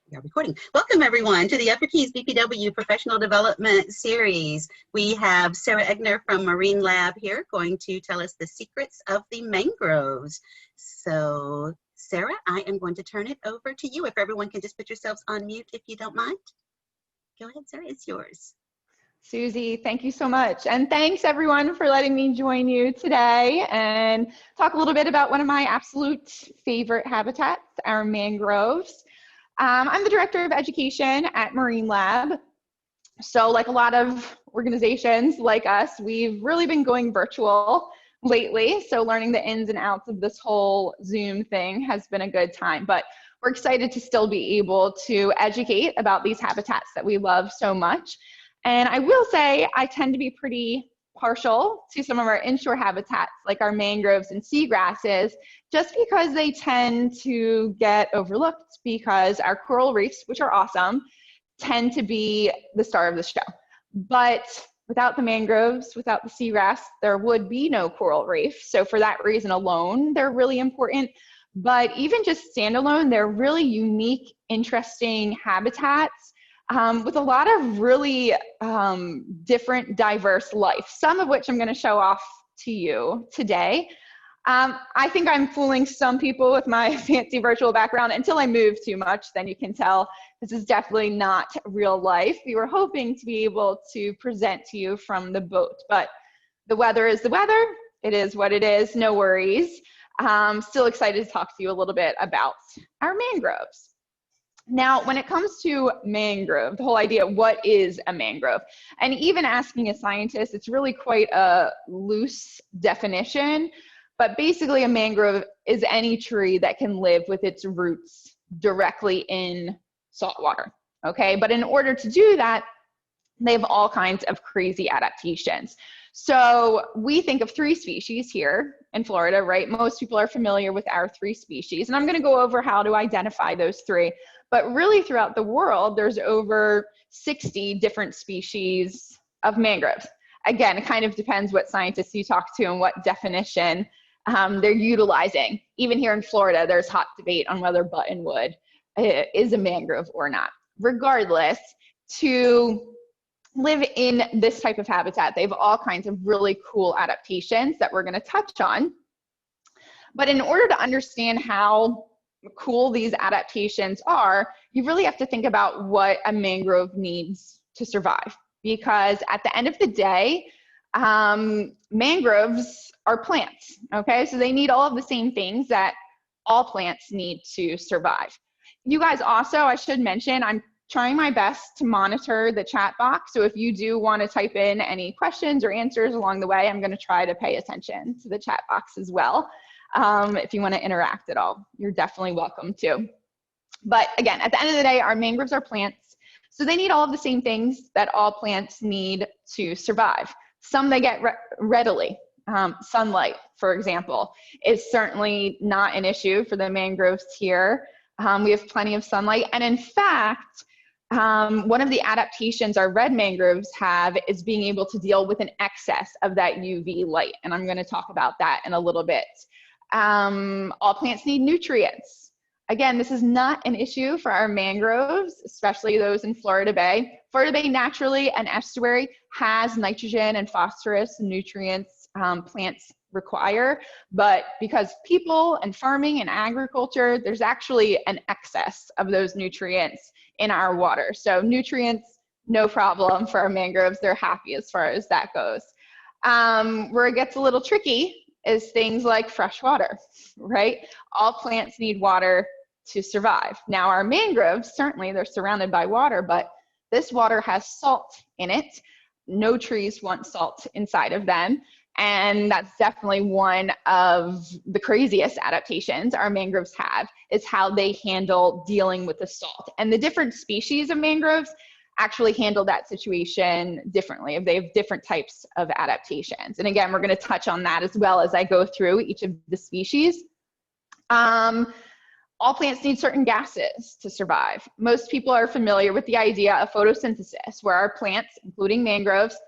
We are recording. Welcome, everyone, to the Upper Keys BPW Professional Development Series. We have Sarah Egner from Marine Lab here going to tell us the secrets of the mangroves. So, Sarah, I am going to turn it over to you. If everyone can just put yourselves on mute if you don't mind. Go ahead, Sarah, it's yours. Susie, thank you so much. And thanks everyone for letting me join you today and talk a little bit about one of my absolute favorite habitats, our mangroves. I'm the Director of Education at Marine Lab. So like a lot of organizations like us, we've really been going virtual lately. So learning the ins and outs of this whole Zoom thing has been a good time. But we're excited to still be able to educate about these habitats that we love so much. And I will say I tend to be pretty partial to some of our inshore habitats like our mangroves and seagrasses, just because they tend to get overlooked because our coral reefs, which are awesome, tend to be the star of the show. But without the mangroves, without the seagrass, there would be no coral reef. So for that reason alone, they're really important. But even just standalone, they're really unique, interesting habitats with a lot of really different, diverse life, some of which I'm going to show off to you today. I think I'm fooling some people with my fancy virtual background. Until I move too much, then you can tell this is definitely not real life. We were hoping to be able to present to you from the boat, but the weather is the weather. It is what it is, no worries. Still excited to talk to you a little bit about our mangroves. Now, when it comes to mangrove, the whole idea, what is a mangrove? And even asking a scientist, it's really quite a loose definition, but basically a mangrove is any tree that can live with its roots directly in salt water, okay? But in order to do that, they have all kinds of crazy adaptations. So we think of 3 species here in Florida, right? Most people are familiar with our 3 species, and I'm gonna go over how to identify those 3. But really throughout the world, there's over 60 different species of mangroves. Again, it kind of depends what scientists you talk to and what definition they're utilizing. Even here in Florida, there's hot debate on whether buttonwood is a mangrove or not. Regardless, to live in this type of habitat, they have all kinds of really cool adaptations that we're going to touch on. But in order to understand how cool these adaptations are, you really have to think about what a mangrove needs to survive. Because at the end of the day, mangroves are plants, okay? So they need all of the same things that all plants need to survive. You guys also, I should mention, I'm trying my best to monitor the chat box. So if you do want to type in any questions or answers along the way, I'm going to try to pay attention to the chat box as well. If you want to interact at all, you're definitely welcome to. But again, at the end of the day, our mangroves are plants. So they need all of the same things that all plants need to survive. Some they get readily. Sunlight, for example, is certainly not an issue for the mangroves here. We have plenty of sunlight. And in fact, one of the adaptations our red mangroves have is being able to deal with an excess of that UV light. And I'm going to talk about that in a little bit. All plants need nutrients. Again, this is not an issue for our mangroves, especially those in Florida Bay. Florida Bay naturally, an estuary, has nitrogen and phosphorus nutrients plants require, but because people and farming and agriculture, there's actually an excess of those nutrients in our water. So nutrients, no problem for our mangroves. They're happy as far as that goes. Where it gets a little tricky is things like fresh water, right? All plants need water to survive. Now our mangroves, certainly they're surrounded by water, but this water has salt in it. No trees want salt inside of them. And that's definitely one of the craziest adaptations our mangroves have, is how they handle dealing with the salt. And the different species of mangroves actually handle that situation differently. They have different types of adaptations. And again, we're going to touch on that as well as I go through each of the species. All plants need certain gases to survive. Most people are familiar with the idea of photosynthesis, where our plants, including mangroves,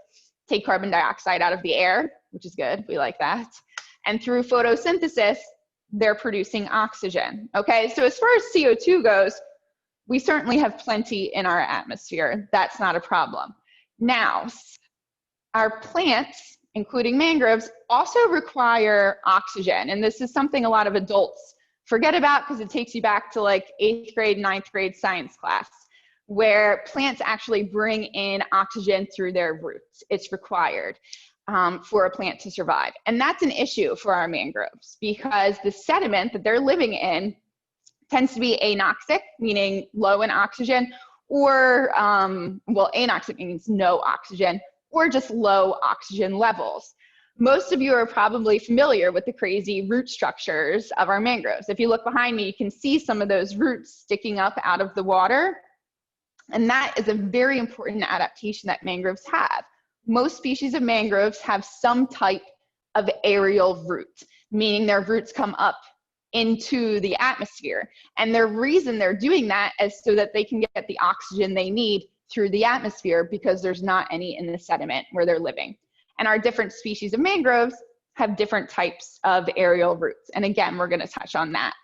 take carbon dioxide out of the air, which is good, we like that. And through photosynthesis, they're producing oxygen, okay? So as far as CO2 goes, we certainly have plenty in our atmosphere. That's not a problem. Now, our plants, including mangroves, also require oxygen. And this is something a lot of adults forget about because it takes you back to like 8th grade, 9th grade science class, where plants actually bring in oxygen through their roots. It's required for a plant to survive. And that's an issue for our mangroves because the sediment that they're living in tends to be anoxic, meaning low in oxygen, or, well, anoxic means no oxygen, or just low oxygen levels. Most of you are probably familiar with the crazy root structures of our mangroves. If you look behind me, you can see some of those roots sticking up out of the water. And that is a very important adaptation that mangroves have. Most species of mangroves have some type of aerial root, meaning their roots come up into the atmosphere. And the reason they're doing that is so that they can get the oxygen they need through the atmosphere because there's not any in the sediment where they're living. And our different species of mangroves have different types of aerial roots. And again, we're going to touch on that.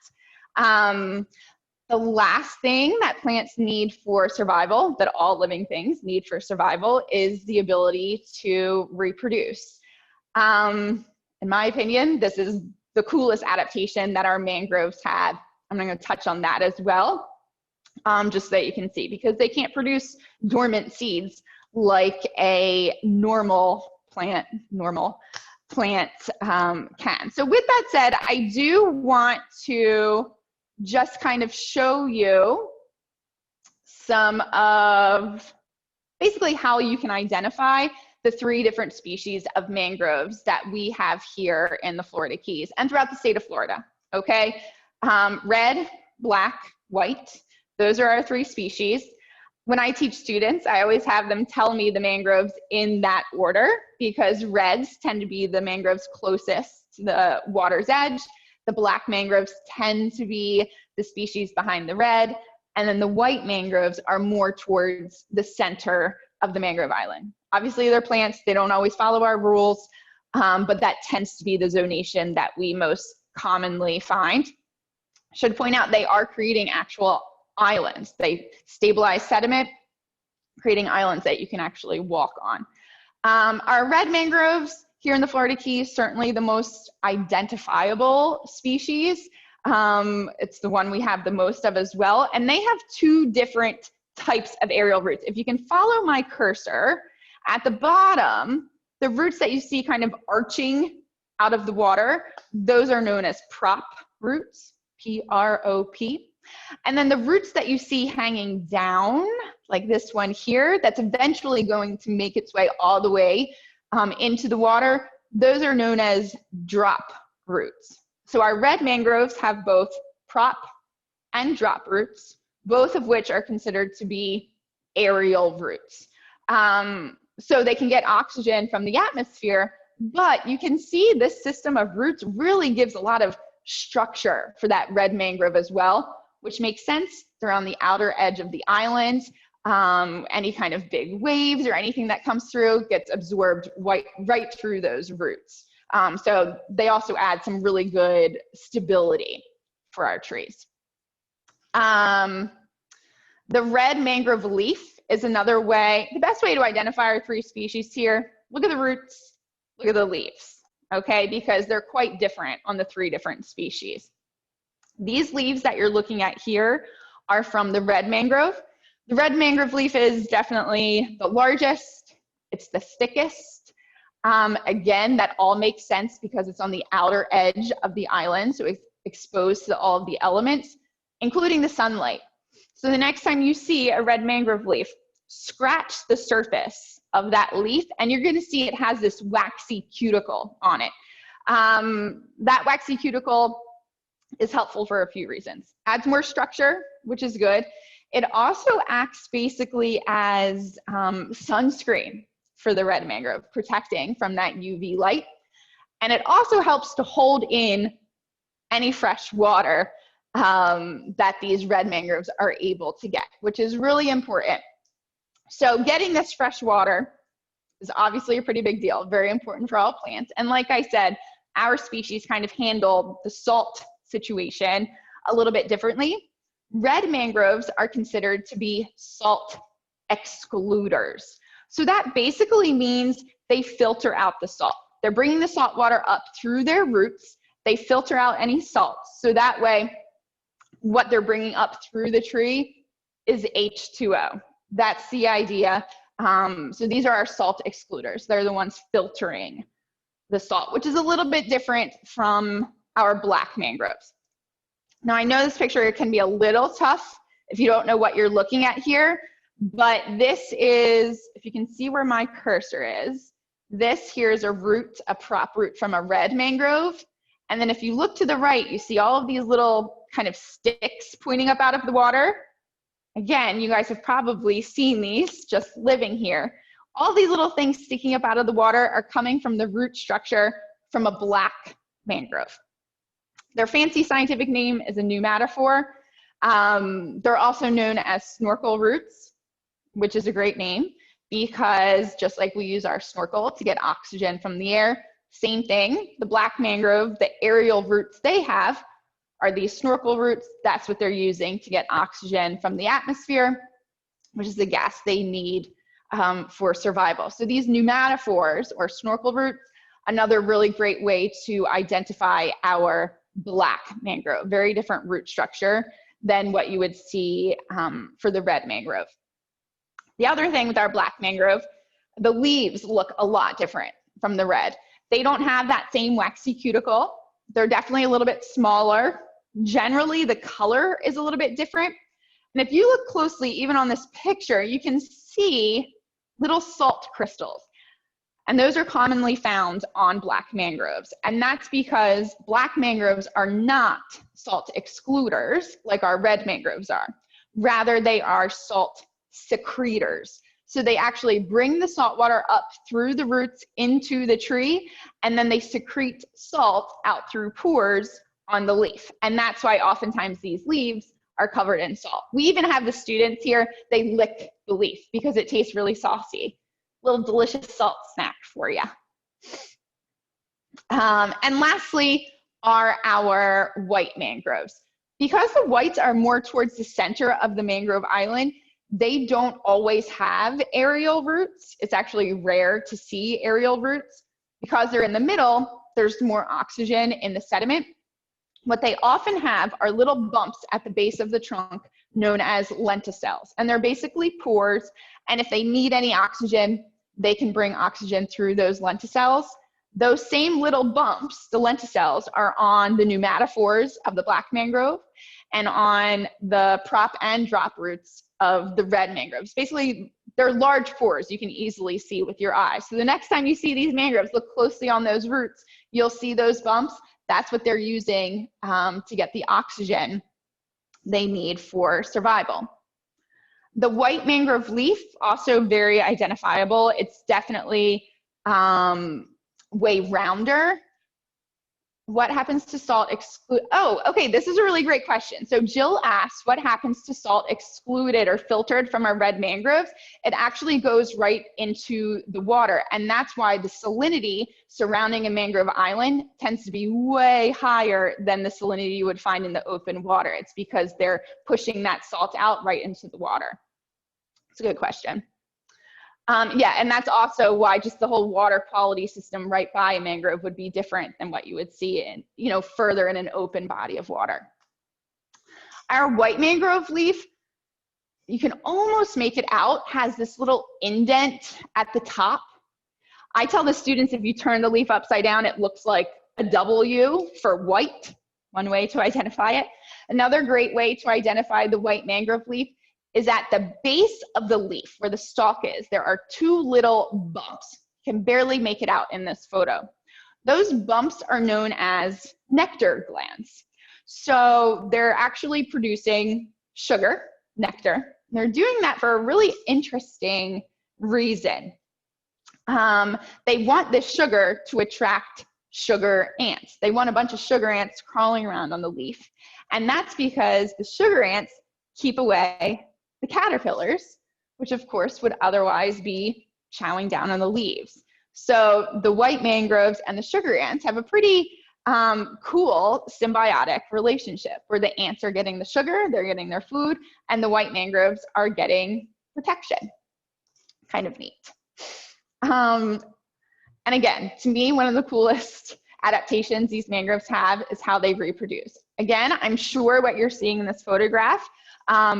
The last thing that plants need for survival, that all living things need for survival, is the ability to reproduce. In my opinion, this is the coolest adaptation that our mangroves have. I'm going to touch on that as well, just so that you can see, because they can't produce dormant seeds like a normal plant can. So with that said, I do want to just kind of show you some of basically how you can identify the 3 different species of mangroves that we have here in the Florida Keys and throughout the state of Florida, okay? Red, black, white, those are our 3 species. When I teach students, I always have them tell me the mangroves in that order because reds tend to be the mangroves closest to the water's edge. The black mangroves tend to be the species behind the red, and then the white mangroves are more towards the center of the mangrove island. Obviously, they're plants, they don't always follow our rules, but that tends to be the zonation that we most commonly find. Should point out they are creating actual islands. They stabilize sediment, creating islands that you can actually walk on. Our red mangroves here in the Florida Keys, certainly the most identifiable species. It's the one we have the most of as well. And they have 2 different types of aerial roots. If you can follow my cursor, at the bottom, the roots that you see kind of arching out of the water, those are known as prop roots, P-R-O-P. And then the roots that you see hanging down, like this one here, that's eventually going to make its way all the way into the water, those are known as drop roots. So our red mangroves have both prop and drop roots, both of which are considered to be aerial roots. So they can get oxygen from the atmosphere, but you can see this system of roots really gives a lot of structure for that red mangrove as well, which makes sense. They're on the outer edge of the island. Any kind of big waves or anything that comes through gets absorbed right through those roots. So they also add some really good stability for our trees. The red mangrove leaf is another way, the best way to identify our 3 species here. Look at the roots, look at the leaves, okay? Because they're quite different on the 3 different species. These leaves that you're looking at here are from the red mangrove. The red mangrove leaf is definitely the largest, it's the thickest. Again, that all makes sense because it's on the outer edge of the island, so it's exposed to all of the elements, including the sunlight. So the next time you see a red mangrove leaf, scratch the surface of that leaf and you're going to see it has this waxy cuticle on it. That waxy cuticle is helpful for a few reasons. Adds more structure, which is good. It also acts basically as sunscreen for the red mangrove, protecting from that UV light. And it also helps to hold in any fresh water that these red mangroves are able to get, which is really important. So getting this fresh water is obviously a pretty big deal, very important for all plants. And like I said, our species kind of handle the salt situation a little bit differently. Red mangroves are considered to be salt excluders. So that basically means they filter out the salt. They're bringing the salt water up through their roots. They filter out any salts. So that way, what they're bringing up through the tree is H2O. That's the idea. So these are our salt excluders. They're the ones filtering the salt, which is a little bit different from our black mangroves. Now, I know this picture can be a little tough if you don't know what you're looking at here, but this is, if you can see where my cursor is, this here is a root, a prop root from a red mangrove. And then if you look to the right, you see all of these little kind of sticks pointing up out of the water. Again, you guys have probably seen these just living here. All these little things sticking up out of the water are coming from the root structure from a black mangrove. Their fancy scientific name is a pneumatophore. They're also known as snorkel roots, which is a great name because just like we use our snorkel to get oxygen from the air, same thing. The black mangrove, the aerial roots they have are these snorkel roots. That's what they're using to get oxygen from the atmosphere, which is the gas they need for survival. So these pneumatophores or snorkel roots, another really great way to identify our black mangrove, very different root structure than what you would see for the red mangrove. The other thing with our black mangrove, the leaves look a lot different from the red. They don't have that same waxy cuticle. They're definitely a little bit smaller. Generally, the color is a little bit different. And if you look closely, even on this picture, you can see little salt crystals. And those are commonly found on black mangroves. And that's because black mangroves are not salt excluders like our red mangroves are. Rather, they are salt secretors. So they actually bring the salt water up through the roots into the tree, and then they secrete salt out through pores on the leaf. And that's why oftentimes these leaves are covered in salt. We even have the students here, they lick the leaf because it tastes really saucy. Little delicious salt snack for you. And lastly are our white mangroves. Because the whites are more towards the center of the mangrove island, they don't always have aerial roots. It's actually rare to see aerial roots. Because they're in the middle, there's more oxygen in the sediment. What they often have are little bumps at the base of the trunk known as lenticels. And they're basically pores. And if they need any oxygen, they can bring oxygen through those lenticels. Those same little bumps, the lenticels, are on the pneumatophores of the black mangrove and on the prop and drop roots of the red mangroves. Basically, they're large pores you can easily see with your eyes. So the next time you see these mangroves, look closely on those roots. You'll see those bumps. That's what they're using to get the oxygen they need for survival. The white mangrove leaf, also very identifiable. It's definitely way rounder. What happens to salt exclude? Oh, okay, this is a really great question. So Jill asked, what happens to salt excluded or filtered from our red mangroves? It actually goes right into the water. And that's why the salinity surrounding a mangrove island tends to be way higher than the salinity you would find in the open water. It's because they're pushing that salt out right into the water. It's a good question. Yeah, and that's also why just the whole water quality system right by a mangrove would be different than what you would see in, further in an open body of water. Our white mangrove leaf, you can almost make it out, has this little indent at the top. I tell the students if you turn the leaf upside down, it looks like a W for white, one way to identify it. Another great way to identify the white mangrove leaf is at the base of the leaf where the stalk is, there are two little bumps. You can barely make it out in this photo. Those bumps are known as nectar glands. So they're actually producing sugar, nectar. They're doing that for a really interesting reason. They want this sugar to attract sugar ants. They want a bunch of sugar ants crawling around on the leaf. And that's because the sugar ants keep away the caterpillars, which of course would otherwise be chowing down on the leaves. So the white mangroves and the sugar ants have a pretty cool symbiotic relationship where the ants are getting the sugar, they're getting their food, and the white mangroves are getting protection. Kind of neat. And again, to me, one of the coolest adaptations these mangroves have is how they reproduce. Again, I'm sure what you're seeing in this photograph,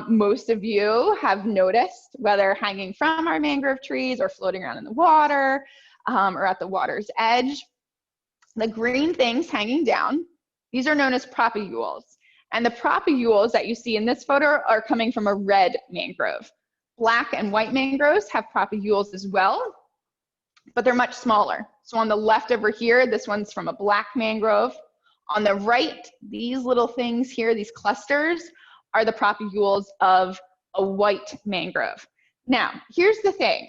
most of you have noticed, whether hanging from our mangrove trees or floating around in the water or at the water's edge. The green things hanging down, these are known as propagules. And the propagules that you see in this photo are coming from a red mangrove. Black and white mangroves have propagules as well, but they're much smaller. So on the left over here, this one's from a black mangrove. On the right, these little things here, these clusters, are the propagules of a white mangrove. Now, here's the thing.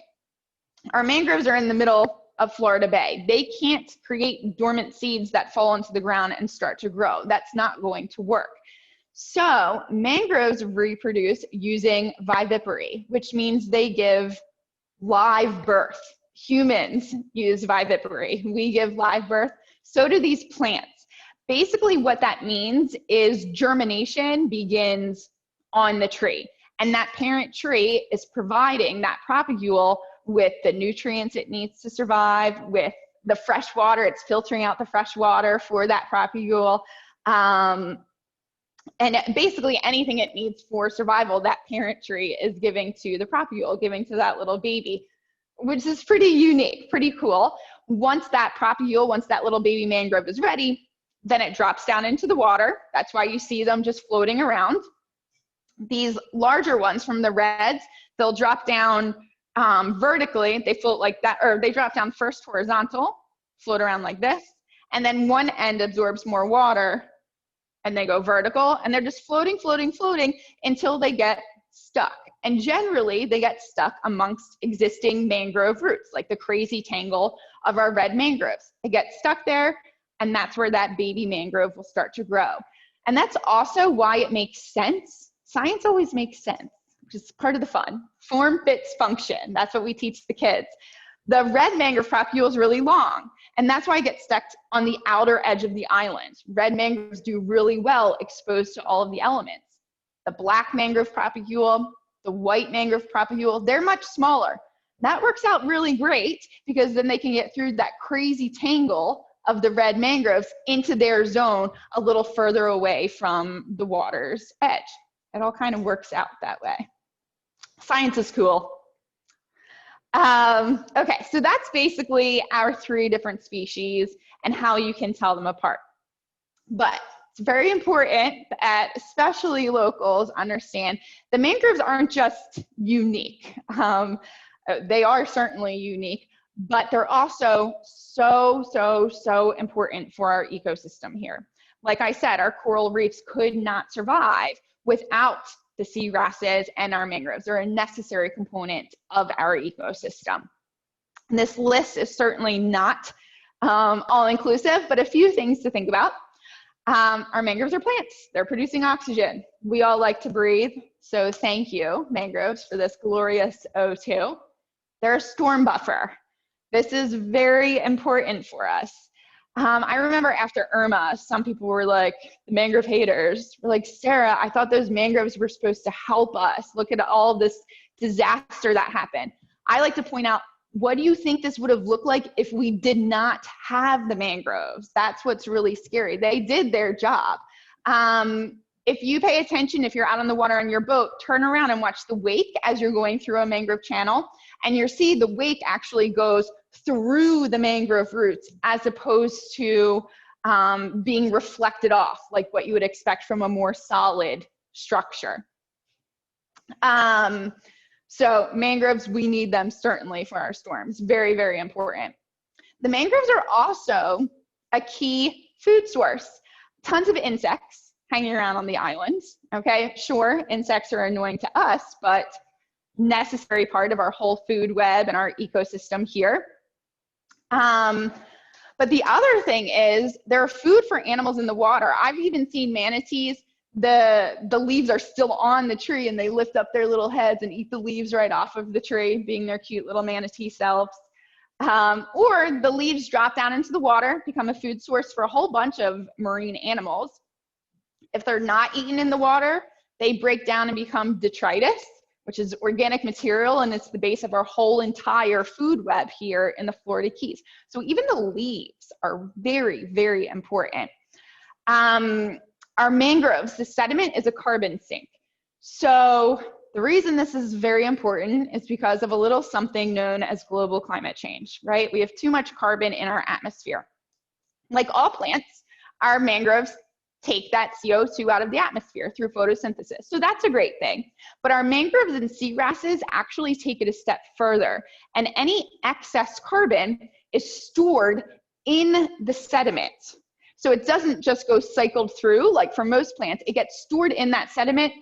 Our mangroves are in the middle of Florida Bay. They can't create dormant seeds that fall into the ground and start to grow. That's not going to work. So mangroves reproduce using viviparity, which means they give live birth. Humans use viviparity. We give live birth. So do these plants. Basically what that means is germination begins on the tree. And that parent tree is providing that propagule with the nutrients it needs to survive, with the fresh water, it's filtering out the fresh water for that propagule, and basically anything it needs for survival, that parent tree is giving to the propagule, giving to that little baby, which is pretty unique, pretty cool. Once that propagule, once that little baby mangrove is ready, then it drops down into the water. That's why you see them just floating around. These larger ones from the reds, they'll drop down vertically, they float like that, or they drop down first horizontal, float around like this, and then one end absorbs more water and they go vertical, and they're just floating, floating, floating until they get stuck. And generally they get stuck amongst existing mangrove roots, like the crazy tangle of our red mangroves. They get stuck there, and that's where that baby mangrove will start to grow. And that's also why it makes sense. Science always makes sense, which is part of the fun. Form fits function. That's what we teach the kids. The red mangrove propagule is really long, and that's why it gets stuck on the outer edge of the island. Red mangroves do really well exposed to all of the elements. The black mangrove propagule, the white mangrove propagule, they're much smaller. That works out really great because then they can get through that crazy tangle of the red mangroves into their zone a little further away from the water's edge. It all kind of works out that way. Science is cool. Okay, so that's basically our 3 different species and how you can tell them apart. But it's very important that especially locals understand the mangroves aren't just unique. They are certainly unique, but they're also so important for our ecosystem here. Like I said, our coral reefs could not survive without the seagrasses and our mangroves. They're a necessary component of our ecosystem. And this list is certainly not all-inclusive, but a few things to think about. Our mangroves are plants. They're producing oxygen. We all like to breathe, so thank you, mangroves, for this glorious O2. They're a storm buffer. This is very important for us. I remember after Irma, some people were like, the mangrove haters were like, Sarah, I thought those mangroves were supposed to help us. Look at all this disaster that happened. I like to point out, what do you think this would have looked like if we did not have the mangroves? That's what's really scary. They did their job. If you pay attention, if you're out on the water on your boat, turn around and watch the wake as you're going through a mangrove channel, and you'll see the wake actually goes through the mangrove roots as opposed to being reflected off, like what you would expect from a more solid structure. So mangroves, we need them certainly for our storms. Very, very important. The mangroves are also a key food source. Tons of insects hanging around on the island. Okay, sure, insects are annoying to us, but necessary part of our whole food web and our ecosystem here. But the other thing is they're food for animals in the water. I've even seen manatees, the leaves are still on the tree and they lift up their little heads and eat the leaves right off of the tree, being their cute little manatee selves. Or the leaves drop down into the water, become a food source for a whole bunch of marine animals. If they're not eaten in the water, they break down and become detritus, which is organic material, and it's the base of our whole entire food web here in the Florida Keys. So even the leaves are very, very important. Our mangroves, the sediment is a carbon sink. So the reason this is very important is because of a little something known as global climate change, right? We have too much carbon in our atmosphere. Like all plants, our mangroves take that CO2 out of the atmosphere through photosynthesis. So that's a great thing. But our mangroves and seagrasses actually take it a step further. And any excess carbon is stored in the sediment. So it doesn't just go cycled through like for most plants, it gets stored in that sediment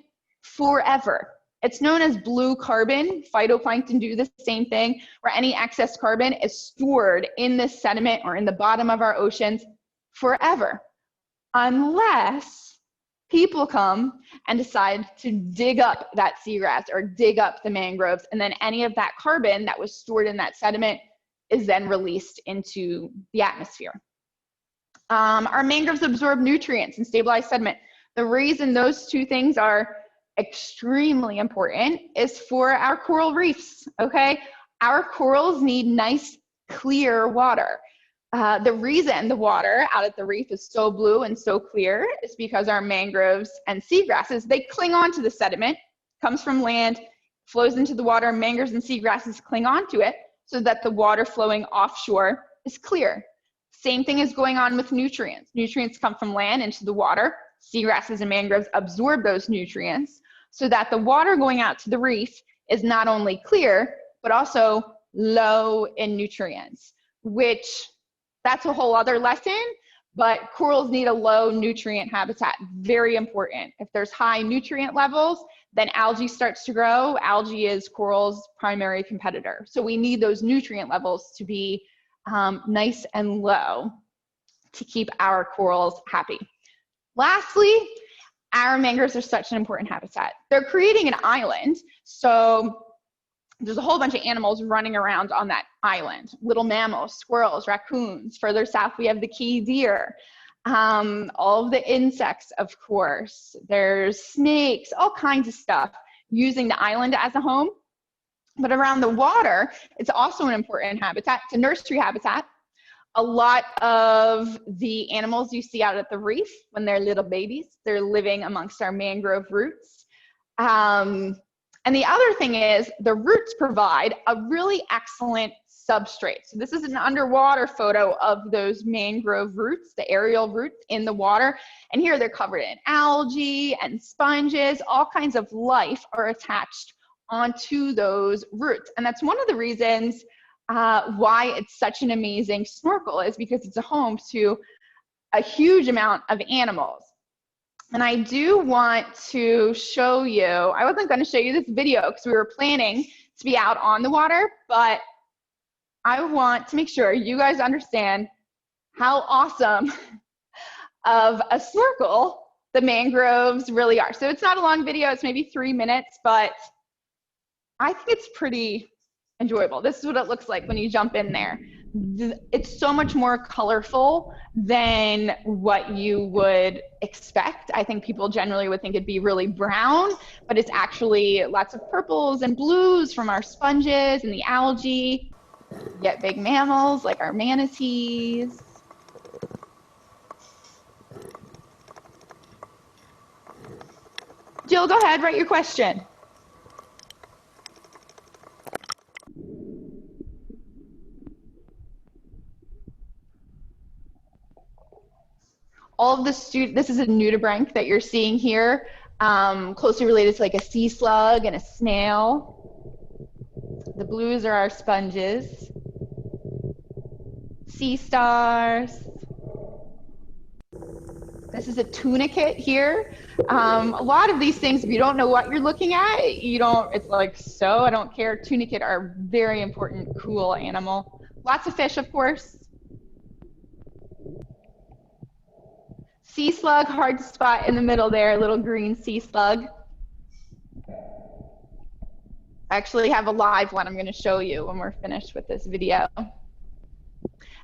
forever. It's known as blue carbon. Phytoplankton do the same thing, where any excess carbon is stored in the sediment or in the bottom of our oceans forever, unless people come and decide to dig up that seagrass or dig up the mangroves, and then any of that carbon that was stored in that sediment is then released into the atmosphere. Our mangroves absorb nutrients and stabilize sediment. The reason those two things are extremely important is for our coral reefs, okay? Our corals need nice, clear water. The reason the water out at the reef is so blue and so clear is because our mangroves and seagrasses, they cling on to the sediment, comes from land, flows into the water, mangroves and seagrasses cling onto it so that the water flowing offshore is clear. Same thing is going on with nutrients. Nutrients come from land into the water. Seagrasses and mangroves absorb those nutrients so that the water going out to the reef is not only clear, but also low in nutrients, which that's a whole other lesson, but corals need a low nutrient habitat, very important. If there's high nutrient levels, then algae starts to grow. Algae is corals' primary competitor. So we need those nutrient levels to be nice and low to keep our corals happy. Lastly, our mangroves are such an important habitat. They're creating an island, so there's a whole bunch of animals running around on that island. Little mammals, squirrels, raccoons. Further south, we have the key deer. All of the insects, of course. There's snakes, all kinds of stuff using the island as a home. But around the water, it's also an important habitat. It's a nursery habitat. A lot of the animals you see out at the reef when they're little babies, they're living amongst our mangrove roots. And the other thing is the roots provide a really excellent substrate. So this is an underwater photo of those mangrove roots, the aerial roots in the water. And here they're covered in algae and sponges. All kinds of life are attached onto those roots. And that's one of the reasons why it's such an amazing snorkel, is because it's a home to a huge amount of animals. And I do want to show you, I wasn't going to show you this video because we were planning to be out on the water, but I want to make sure you guys understand how awesome of a snorkel the mangroves really are. So it's not a long video, it's maybe 3 minutes, but I think it's pretty enjoyable. This is what it looks like when you jump in there. It's so much more colorful than what you would expect. I think people generally would think it'd be really brown, but it's actually lots of purples and blues from our sponges and the algae. You get big mammals like our manatees. Jill, go ahead, write your question. All of the this is a nudibranch that you're seeing here, closely related to like a sea slug and a snail. The blues are our sponges. Sea stars. This is a tunicate here. A lot of these things, if you don't know what you're looking at, it's like, so I don't care. Tunicate are very important, cool animal. Lots of fish, of course. Sea slug, hard to spot in the middle there, little green sea slug. I actually have a live one I'm going to show you when we're finished with this video.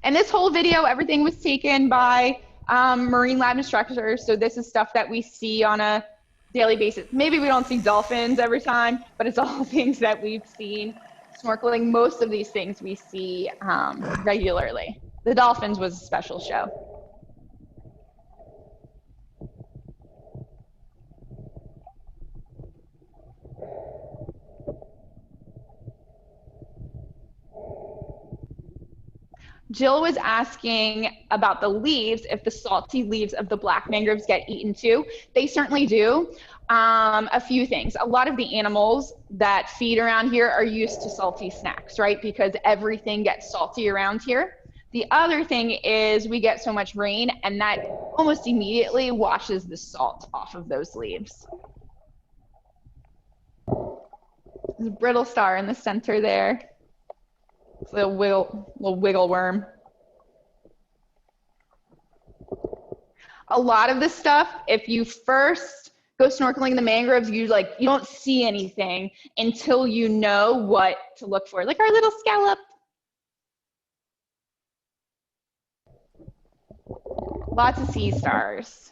And this whole video, everything was taken by marine lab instructors. So this is stuff that we see on a daily basis. Maybe we don't see dolphins every time, but it's all things that we've seen snorkeling. Most of these things we see regularly. The dolphins was a special show. Jill was asking about the leaves, if the salty leaves of the black mangroves get eaten too. They certainly do. A few things. A lot of the animals that feed around here are used to salty snacks, right? Because everything gets salty around here. The other thing is we get so much rain, and that almost immediately washes the salt off of those leaves. There's a brittle star in the center there. It's a little wiggle worm. A lot of this stuff, if you first go snorkeling in the mangroves, you don't see anything until you know what to look for, like our little scallop. Lots of sea stars.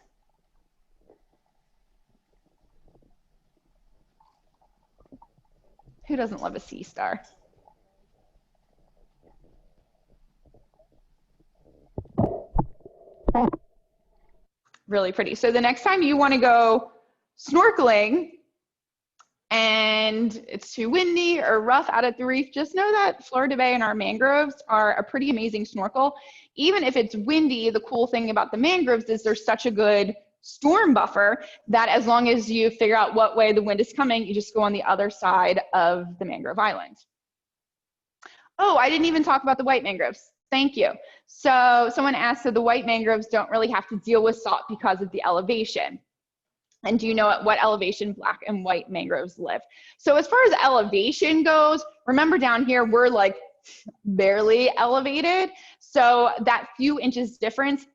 Who doesn't love a sea star? Really pretty. So the next time you want to go snorkeling and it's too windy or rough out at the reef, just know that Florida Bay and our mangroves are a pretty amazing snorkel. Even if it's windy, the cool thing about the mangroves is there's such a good storm buffer that as long as you figure out what way the wind is coming, you just go on the other side of the mangrove island. Oh, I didn't even talk about the white mangroves. Thank you. So someone asked, so the white mangroves don't really have to deal with salt because of the elevation. And do you know at what elevation black and white mangroves live? So as far as elevation goes, remember down here, we're like barely elevated. So that few inches difference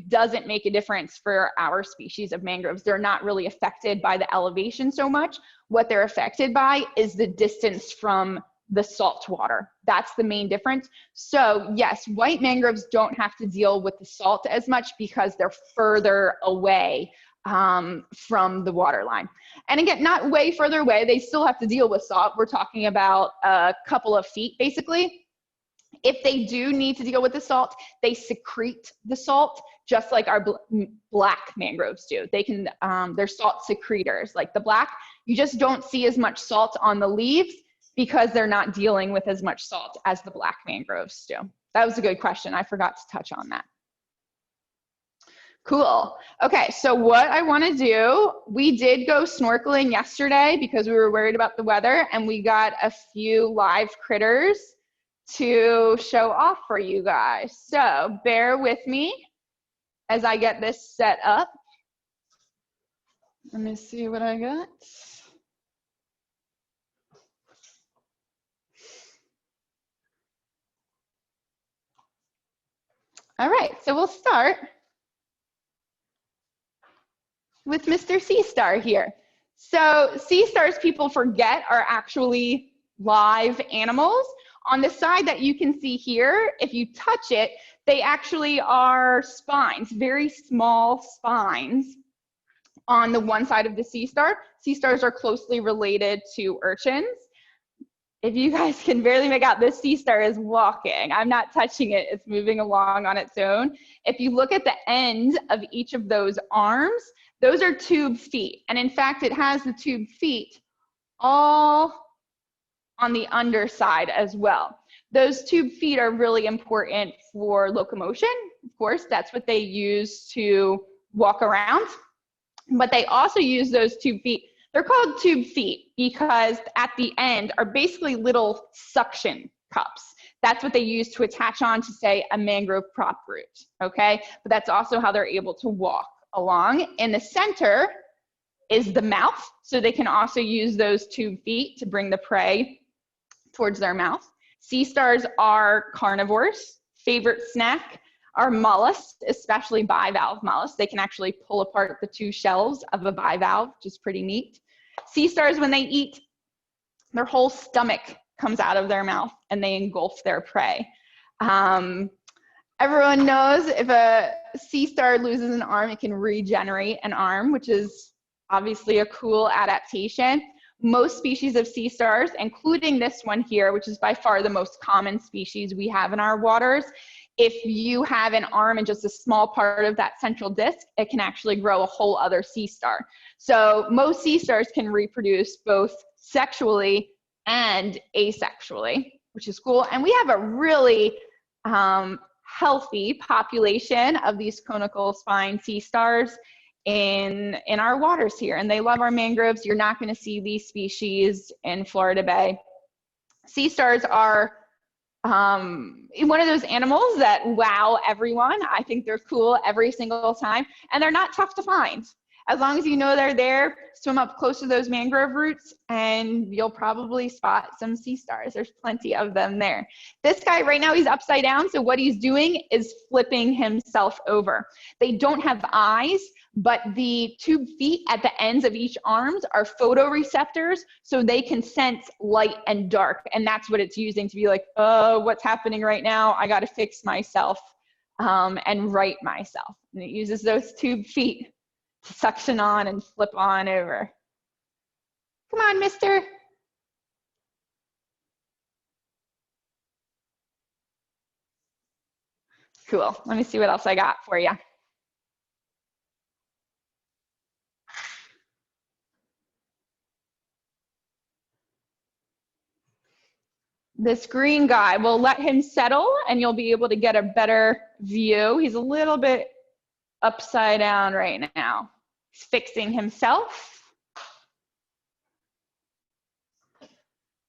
doesn't make a difference for our species of mangroves. They're not really affected by the elevation so much. What they're affected by is the distance from the salt water. That's the main difference. So yes, white mangroves don't have to deal with the salt as much because they're further away from the water line. And again, not way further away, they still have to deal with salt. We're talking about a couple of feet basically. If they do need to deal with the salt, they secrete the salt just like our black mangroves do. They can, they're salt secretors. Like the black, you just don't see as much salt on the leaves because they're not dealing with as much salt as the black mangroves do. That was a good question. I forgot to touch on that. Cool. Okay, so what I want to do, we did go snorkeling yesterday because we were worried about the weather, and we got a few live critters to show off for you guys. So bear with me as I get this set up. Let me see what I got. All right, so we'll start with Mr. Sea Star here. So sea stars, people forget, are actually live animals. On the side that you can see here, if you touch it, they actually are spines, very small spines on the one side of the sea star. Sea stars are closely related to urchins. If you guys can barely make out, this sea star is walking. I'm not touching it, it's moving along on its own. If you look at the end of each of those arms, those are tube feet. And in fact, it has the tube feet all on the underside as well. Those tube feet are really important for locomotion. Of course, that's what they use to walk around. But they also use those tube feet. They're called tube feet because at the end are basically little suction cups. That's what they use to attach on to, say, a mangrove prop root, okay? But that's also how they're able to walk along. In the center is the mouth, so they can also use those tube feet to bring the prey towards their mouth. Sea stars are carnivores. Favorite snack are mollusks, especially bivalve mollusks. They can actually pull apart the two shells of a bivalve, which is pretty neat. Sea stars, when they eat, their whole stomach comes out of their mouth and they engulf their prey. Everyone knows if a sea star loses an arm, it can regenerate an arm, which is obviously a cool adaptation. Most species of sea stars, including this one here, which is by far the most common species we have in our waters, if you have an arm and just a small part of that central disc, it can actually grow a whole other sea star. So most sea stars can reproduce both sexually and asexually, which is cool. And we have a really healthy population of these conical spine sea stars in our waters here, and they love our mangroves. You're not going to see these species in Florida Bay. Sea stars are one of those animals that wow everyone. I think they're cool every single time, and they're not tough to find. As long as you know they're there, swim up close to those mangrove roots and you'll probably spot some sea stars. There's plenty of them there. This guy right now, he's upside down, so what he's doing is flipping himself over. They don't have eyes, but the tube feet at the ends of each arms are photoreceptors, so they can sense light and dark, and that's what it's using to be like, oh, what's happening right now? I got to fix myself and right myself. And it uses those tube feet to suction on and flip on over. Come on, mister. Cool. Let me see what else I got for you. This green guy, we'll let him settle and you'll be able to get a better view. He's a little bit upside down right now. He's fixing himself.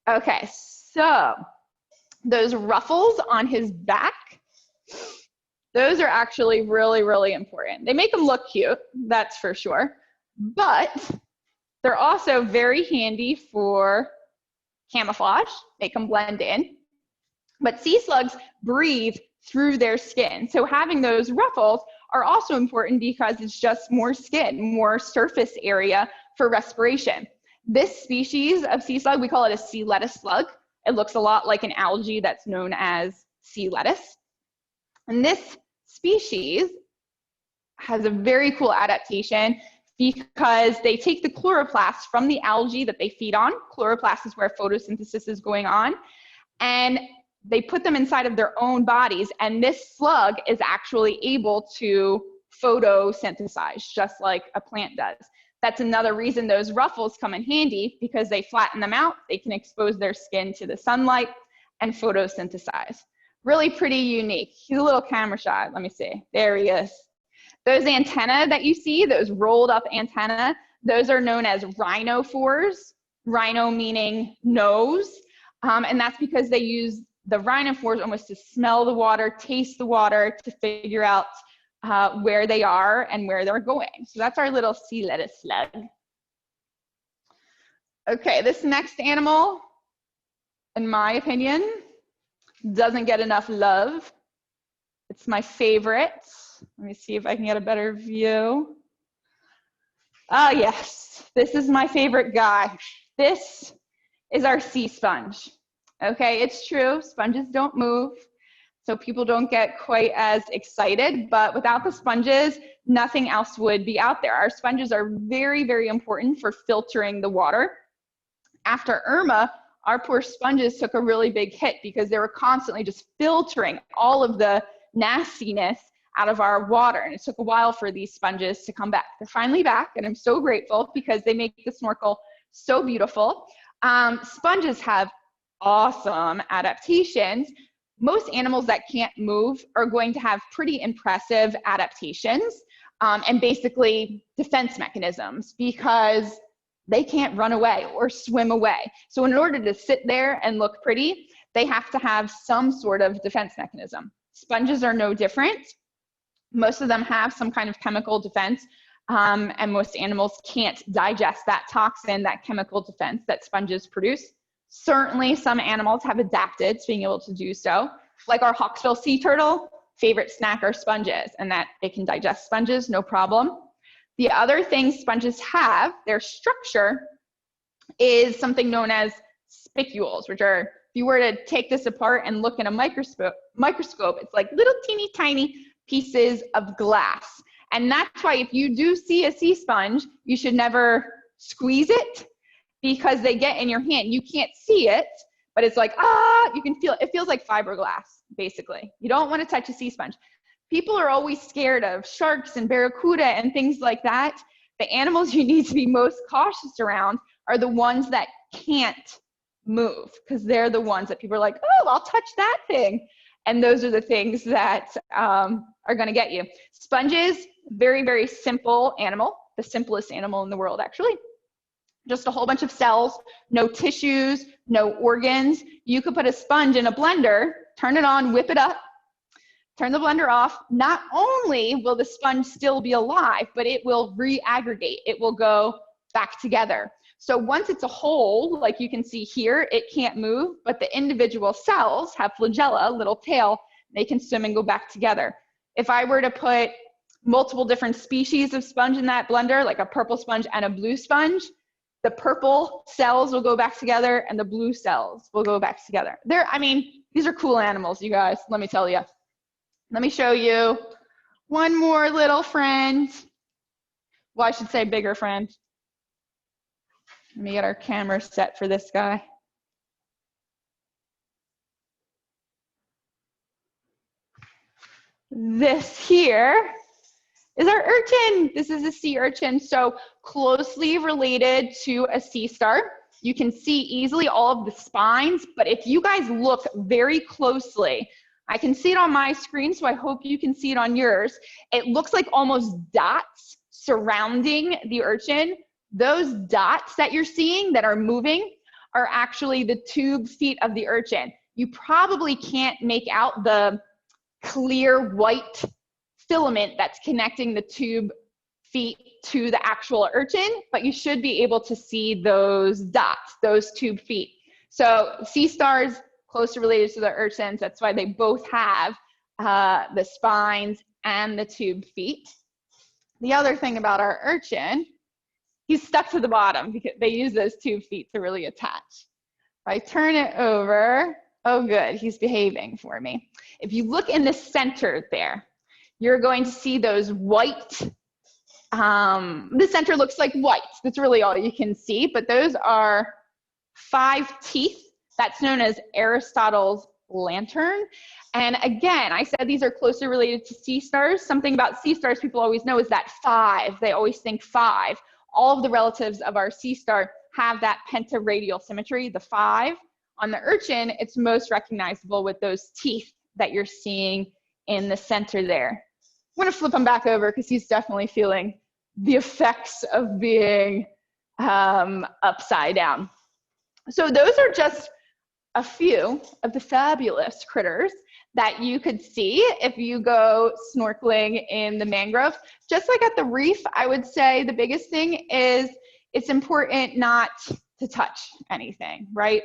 Okay, so those ruffles on his back, those are actually really, really important. They make him look cute, that's for sure, but they're also very handy for camouflage, make them blend in. But sea slugs breathe through their skin, so having those ruffles are also important because it's just more skin, more surface area for respiration. This species of sea slug, we call it a sea lettuce slug. It looks a lot like an algae that's known as sea lettuce. And this species has a very cool adaptation because they take the chloroplasts from the algae that they feed on. Chloroplast is where photosynthesis is going on. And they put them inside of their own bodies, and this slug is actually able to photosynthesize just like a plant does. That's another reason those ruffles come in handy, because they flatten them out, they can expose their skin to the sunlight and photosynthesize. Really pretty unique. He's a little camera shy. Let me see. There he is. Those antennae that you see, those rolled up antennae, those are known as rhinophores. Rhino meaning nose. And that's because they use the rhinophores almost to smell the water, taste the water, to figure out where they are and where they're going. So that's our little sea lettuce slug. Okay, this next animal, in my opinion, doesn't get enough love. It's my favorite. Let me see if I can get a better view. Ah, yes, this is my favorite guy. This is our sea sponge. Okay, it's true, sponges don't move, so people don't get quite as excited, but without the sponges, nothing else would be out there. Our sponges are very, very important for filtering the water. After Irma, our poor sponges took a really big hit because they were constantly just filtering all of the nastiness out of our water, and it took a while for these sponges to come back. They're finally back, and I'm so grateful because they make the snorkel so beautiful. Sponges have awesome adaptations. Most animals that can't move are going to have pretty impressive adaptations and basically defense mechanisms, because they can't run away or swim away. So in order to sit there and look pretty, they have to have some sort of defense mechanism. Sponges are no different. Most of them have some kind of chemical defense, and most animals can't digest that toxin, that chemical defense that sponges produce. Certainly some animals have adapted to being able to do so. Like our hawksbill sea turtle, favorite snack are sponges, and that it can digest sponges, no problem. The other thing sponges have, their structure, is something known as spicules, which are you were to take this apart and look in a microscope, it's like little teeny tiny pieces of glass. And that's why if you do see a sea sponge, you should never squeeze it, because they get in your hand. You can't see it, but it's like, you can feel it. It feels like fiberglass, basically. You don't want to touch a sea sponge. People are always scared of sharks and barracuda and things like that. The animals you need to be most cautious around are the ones that can't move, because they're the ones that people are like, oh, I'll touch that thing. And those are the things that are going to get you. Sponges, very, very simple animal, the simplest animal in the world, actually. Just a whole bunch of cells, no tissues, no organs. You could put a sponge in a blender, turn it on, whip it up, turn the blender off. Not only will the sponge still be alive, but it will reaggregate. It will go back together. So once it's a whole, like you can see here, it can't move, but the individual cells have flagella, little tail, they can swim and go back together. If I were to put multiple different species of sponge in that blender, like a purple sponge and a blue sponge, the purple cells will go back together and the blue cells will go back together. I mean, these are cool animals, you guys, let me tell you. Let me show you one more little friend. Well, I should say bigger friend. Let me get our camera set for this guy. This here is our urchin. This is a sea urchin, so closely related to a sea star. You can see easily all of the spines, but if you guys look very closely, I can see it on my screen, so I hope you can see it on yours. It looks like almost dots surrounding the urchin. Those dots that you're seeing that are moving are actually the tube feet of the urchin. You probably can't make out the clear white filament that's connecting the tube feet to the actual urchin, but you should be able to see those dots, those tube feet. So sea stars, closely related to the urchins, that's why they both have the spines and the tube feet. The other thing about our urchin, he's stuck to the bottom because they use those tube feet to really attach. If I turn it over, oh good, he's behaving for me. If you look in the center there, you're going to see those white, the center looks like white. That's really all you can see, but those are 5 teeth. That's known as Aristotle's lantern. And again, I said these are closely related to sea stars. Something about sea stars people always know is that 5. They always think 5. All of the relatives of our sea star have that pentaradial symmetry, the 5. On the urchin, it's most recognizable with those teeth that you're seeing in the center there. I'm gonna flip him back over because he's definitely feeling the effects of being upside down. So those are just a few of the fabulous critters that you could see if you go snorkeling in the mangrove. Just like at the reef, I would say the biggest thing is it's important not to touch anything, right?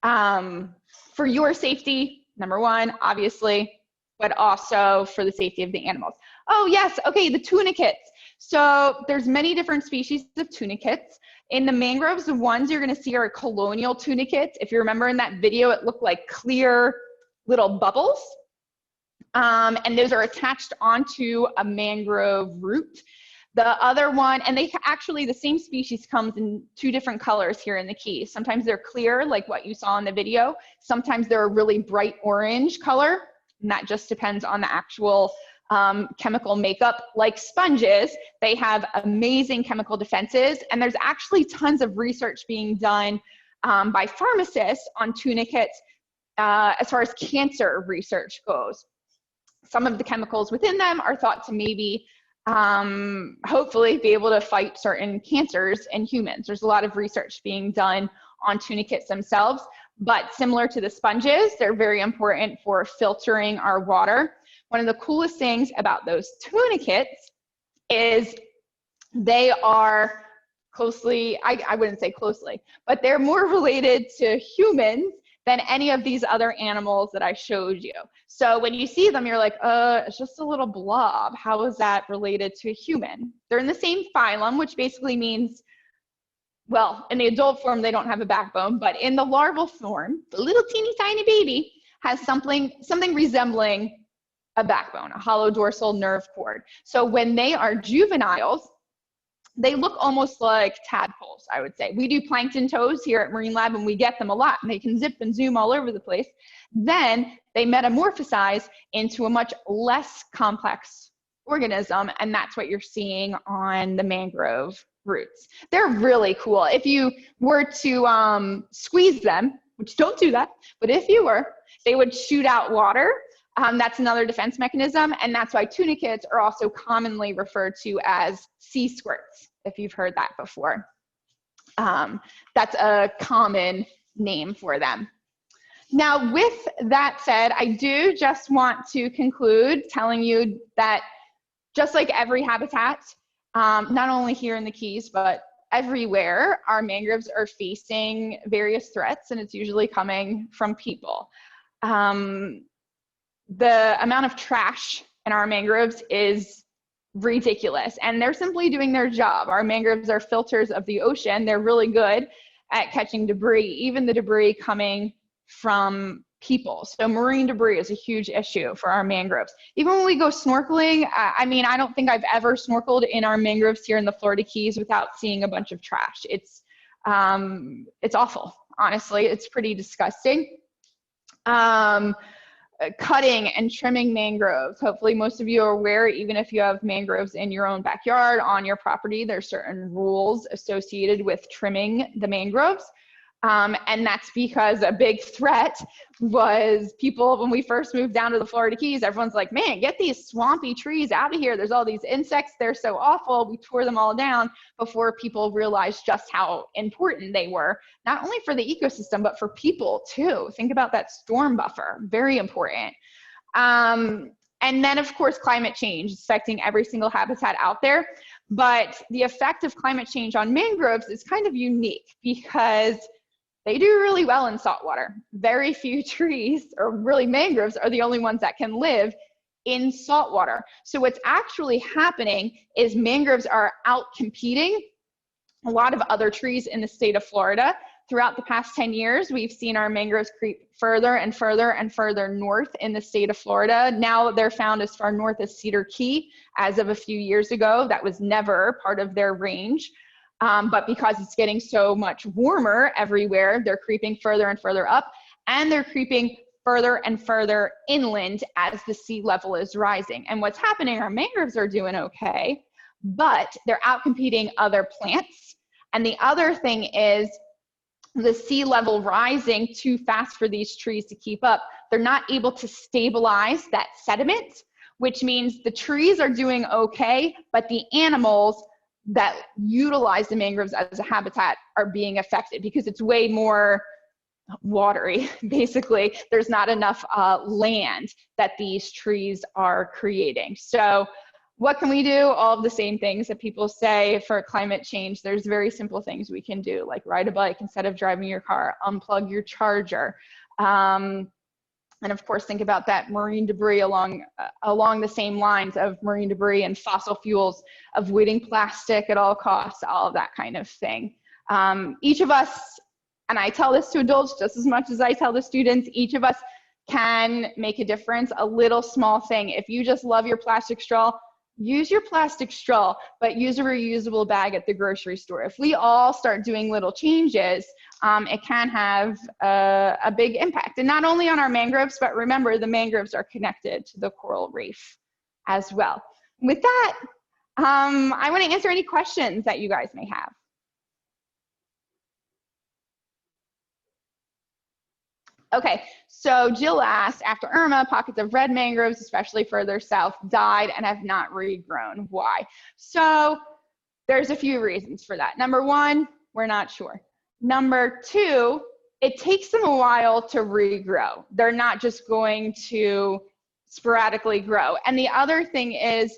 For your safety, number one, obviously, but also for the safety of the animals. Oh yes, okay, the tunicates. So there's many different species of tunicates. In the mangroves, the ones you're gonna see are colonial tunicates. If you remember in that video, it looked like clear little bubbles. And those are attached onto a mangrove root. The other one, and they actually, the same species comes in 2 different colors here in the Keys. Sometimes they're clear, like what you saw in the video. Sometimes they're a really bright orange color, and that just depends on the actual chemical makeup. Like sponges, they have amazing chemical defenses, and there's actually tons of research being done by pharmacists on tunicates as far as cancer research goes. Some of the chemicals within them are thought to maybe hopefully be able to fight certain cancers in humans. There's a lot of research being done on tunicates themselves, but similar to the sponges, they're very important for filtering our water. One of the coolest things about those tunicates is they are closely, I wouldn't say closely, but they're more related to humans than any of these other animals that I showed you. So when you see them, you're like, it's just a little blob. How is that related to a human? They're in the same phylum, which basically means well, in the adult form, they don't have a backbone, but in the larval form, the little teeny tiny baby has something resembling a backbone, a hollow dorsal nerve cord. So when they are juveniles, they look almost like tadpoles, I would say. We do plankton toes here at Marine Lab, and we get them a lot, and they can zip and zoom all over the place. Then they metamorphosize into a much less complex organism, and that's what you're seeing on the mangrove roots. They're really cool. If you were to squeeze them, which don't do that, but if you were, they would shoot out water. That's another defense mechanism, and that's why tunicates are also commonly referred to as sea squirts, if you've heard that before. That's a common name for them. Now, with that said, I do just want to conclude telling you that just like every habitat, not only here in the Keys, but everywhere, our mangroves are facing various threats, and it's usually coming from people. The amount of trash in our mangroves is ridiculous, and they're simply doing their job. Our mangroves are filters of the ocean. They're really good at catching debris, even the debris coming from people. So marine debris is a huge issue for our mangroves. Even when we go snorkeling, I mean, I don't think I've ever snorkeled in our mangroves here in the Florida Keys without seeing a bunch of trash. It's awful, honestly. It's pretty disgusting. Cutting and trimming mangroves. Hopefully most of you are aware, even if you have mangroves in your own backyard, on your property, there's certain rules associated with trimming the mangroves. And that's because a big threat was people, when we first moved down to the Florida Keys, everyone's like, man, get these swampy trees out of here. There's all these insects. They're so awful. We tore them all down before people realized just how important they were, not only for the ecosystem, but for people too. Think about that storm buffer, very important. And then of course, climate change is affecting every single habitat out there. But the effect of climate change on mangroves is kind of unique because they do really well in saltwater. Very few trees, or really mangroves, are the only ones that can live in saltwater. So what's actually happening is mangroves are out competing a lot of other trees in the state of Florida. Throughout the past 10 years, we've seen our mangroves creep further and further and further north in the state of Florida. Now they're found as far north as Cedar Key. As of a few years ago, that was never part of their range. But because it's getting so much warmer everywhere, they're creeping further and further up, and they're creeping further and further inland as the sea level is rising. And what's happening, our mangroves are doing okay, but they're outcompeting other plants. And the other thing is the sea level rising too fast for these trees to keep up. They're not able to stabilize that sediment, which means the trees are doing okay, but the animals that utilize the mangroves as a habitat are being affected because it's way more watery. Basically, there's not enough land that these trees are creating. So what can we do? All of the same things that people say for climate change. There's very simple things we can do, like ride a bike instead of driving your car, unplug your charger. And of course, think about that marine debris along the same lines of marine debris and fossil fuels, avoiding plastic at all costs, all of that kind of thing. Each of us, and I tell this to adults just as much as I tell the students, each of us can make a difference, a little small thing. If you just love your plastic straw, use your plastic straw, but use a reusable bag at the grocery store. If we all start doing little changes, it can have a big impact. And not only on our mangroves, but remember, the mangroves are connected to the coral reef as well. With that, I want to answer any questions that you guys may have. Okay, so Jill asked, after Irma, pockets of red mangroves, especially further south, died and have not regrown. Why? So there's a few reasons for that. Number one, we're not sure. Number two, it takes them a while to regrow. They're not just going to sporadically grow. And the other thing is,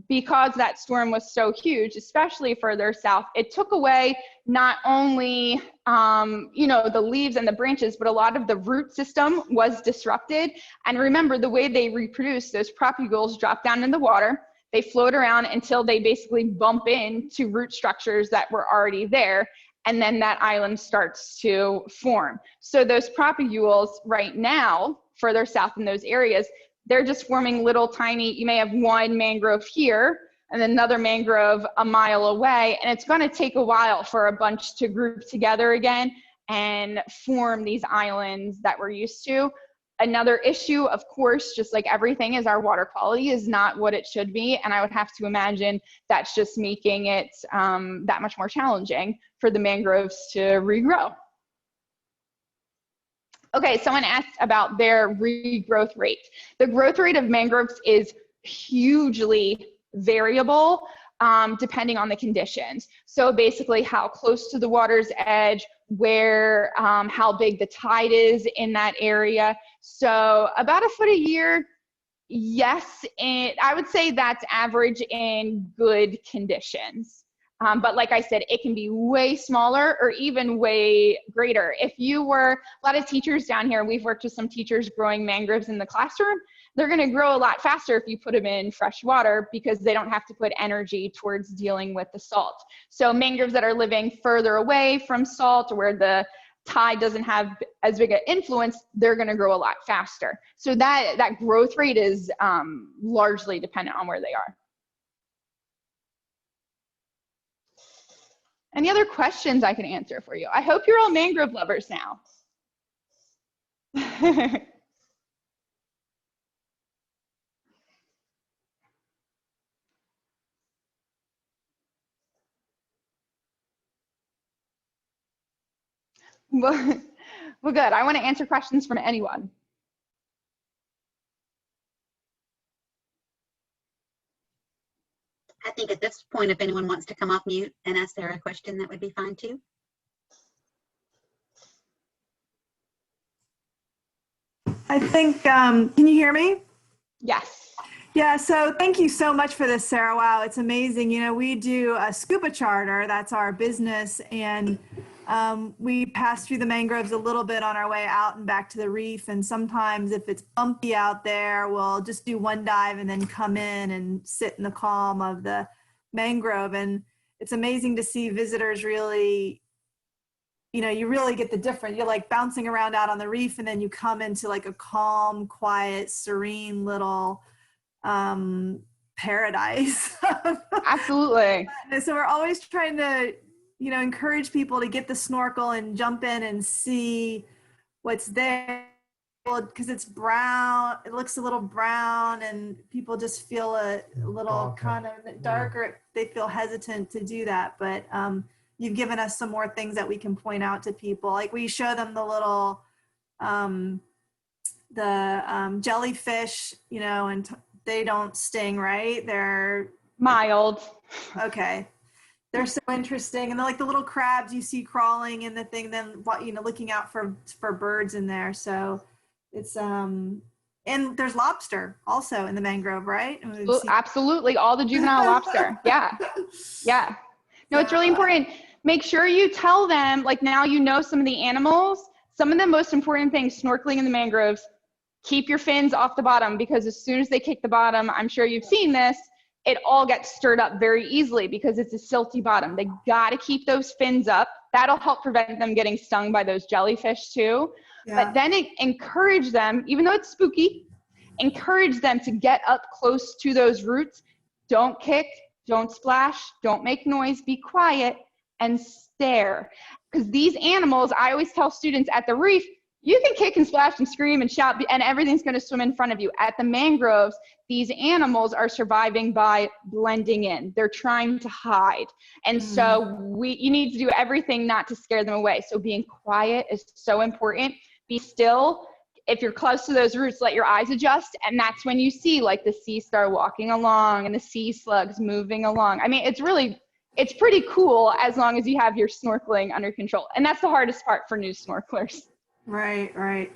because that storm was so huge, especially further south, it took away not only the leaves and the branches, but a lot of the root system was disrupted. And remember, the way they reproduce, those propagules drop down in the water, they float around until they basically bump into root structures that were already there. and then that island starts to form. So those propagules right now, further south in those areas, they're just forming little tiny, you may have one mangrove here and then another mangrove a mile away, and it's going to take a while for a bunch to group together again and form these islands that we're used to. Another issue, of course, just like everything, is our water quality is not what it should be, and I would have to imagine that's just making it that much more challenging for the mangroves to regrow. Okay, someone asked about their regrowth rate. The growth rate of mangroves is hugely variable depending on the conditions. So basically how close to the water's edge, where, how big the tide is in that area. So about a foot a year, yes, and I would say that's average in good conditions. But like I said, it can be way smaller or even way greater. If you were, a lot of teachers down here, we've worked with some teachers growing mangroves in the classroom. They're going to grow a lot faster if you put them in fresh water because they don't have to put energy towards dealing with the salt. So mangroves that are living further away from salt, or where the tide doesn't have as big an influence, they're going to grow a lot faster. So that growth rate is largely dependent on where they are. Any other questions I can answer for you? I hope you're all mangrove lovers now. Well, good. I want to answer questions from anyone. I think at this point, if anyone wants to come off mute and ask Sarah a question, that would be fine too. I think, can you hear me? Yes. Yeah, so thank you so much for this, Sarah. Wow, it's amazing. You know, we do a scuba charter, that's our business, and we pass through the mangroves a little bit on our way out and back to the reef. And sometimes if it's bumpy out there, we'll just do one dive and then come in and sit in the calm of the mangrove. And it's amazing to see visitors really, you know, you really get the difference. You're like bouncing around out on the reef, and then you come into like a calm, quiet, serene little paradise. Absolutely. So we're always trying to, you know, encourage people to get the snorkel and jump in and see what's there, because it's brown. It looks a little brown, and people just feel a little kind of darker. They feel hesitant to do that, but you've given us some more things that we can point out to people. Like we show them the little jellyfish, you know, and they don't sting, right? They're mild. Okay. They're so interesting. And they're like the little crabs you see crawling in the thing, then, you know, looking out for birds in there. So it's, and there's lobster also in the mangrove, right? Absolutely. All the juvenile lobster. Yeah. Yeah. No, it's really important. Make sure you tell them, like now you know some of the animals, some of the most important things snorkeling in the mangroves, keep your fins off the bottom, because as soon as they kick the bottom, I'm sure you've seen this, it all gets stirred up very easily because it's a silty bottom. They got to keep those fins up. That'll help prevent them getting stung by those jellyfish too. Yeah. But then encourage them, even though it's spooky, encourage them to get up close to those roots. Don't kick, don't splash, don't make noise, be quiet and stare. Because these animals, I always tell students at the reef, you can kick and splash and scream and shout and everything's going to swim in front of you. At the mangroves, these animals are surviving by blending in. They're trying to hide. And so you need to do everything not to scare them away. So being quiet is so important. Be still. If you're close to those roots, let your eyes adjust. And that's when you see like the sea star walking along and the sea slugs moving along. I mean, it's pretty cool as long as you have your snorkeling under control. And that's the hardest part for new snorkelers. Right, right.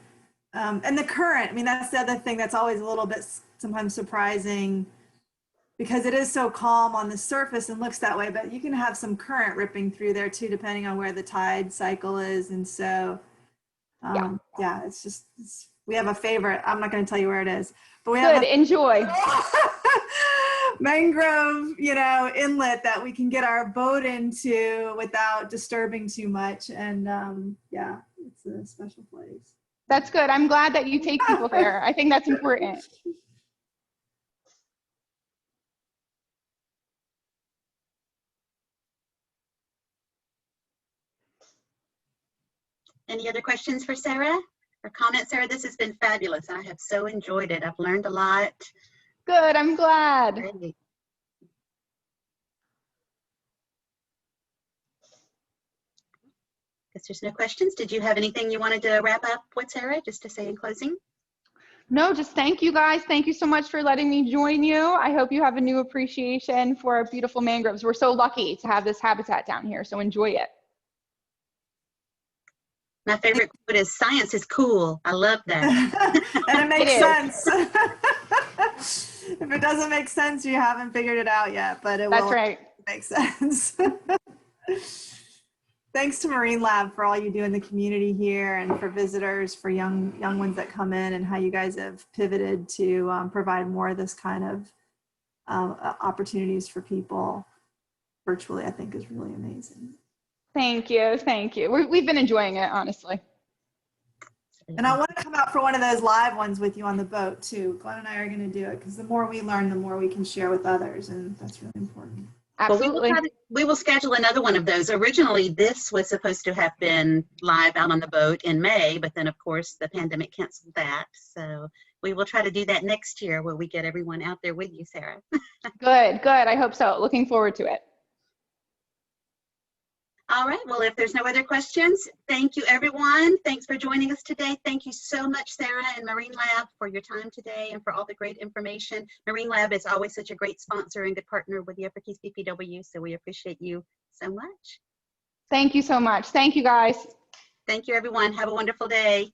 And the current, I mean, that's the other thing that's always a little bit sometimes surprising, because it is so calm on the surface and looks that way, but you can have some current ripping through there too, depending on where the tide cycle is. And so, yeah, we have a favorite. I'm not going to tell you where it is, but we have enjoy. mangrove, inlet that we can get our boat into without disturbing too much. And yeah, it's a special place. That's good. I'm glad that you take people there. I think that's important. Any other questions for Sarah or comments, Sarah? This has been fabulous. I have so enjoyed it. I've learned a lot. Good, I'm glad. Great. Guess there's no questions. Did you have anything you wanted to wrap up with, Sarah, just to say in closing? No, just thank you guys. Thank you so much for letting me join you. I hope you have a new appreciation for our beautiful mangroves. We're so lucky to have this habitat down here, so enjoy it. My favorite quote is, "Science is cool." I love that. And it makes sense. If it doesn't make sense, you haven't figured it out yet, but it will make sense. Thanks to Marine Lab for all you do in the community here, and for visitors, for young ones that come in, and how you guys have pivoted to provide more of this kind of opportunities for people virtually. I think is really amazing. Thank you. Thank you. We've been enjoying it, honestly. And I want to come out for one of those live ones with you on the boat too. Glenn and I are going to do it, because the more we learn, the more we can share with others, and that's really important. Absolutely. Well, we will schedule another one of those. Originally, this was supposed to have been live out on the boat in May, but then of course the pandemic canceled that. So we will try to do that next year, where we get everyone out there with you, Sarah. Good, good. I hope so. Looking forward to it. All right, well, if there's no other questions, thank you, everyone. Thanks for joining us today. Thank you so much, Sarah and Marine Lab, for your time today and for all the great information. Marine Lab is always such a great sponsor and good partner with the Upper Keys BPW, so we appreciate you so much. Thank you so much. Thank you, guys. Thank you, everyone. Have a wonderful day.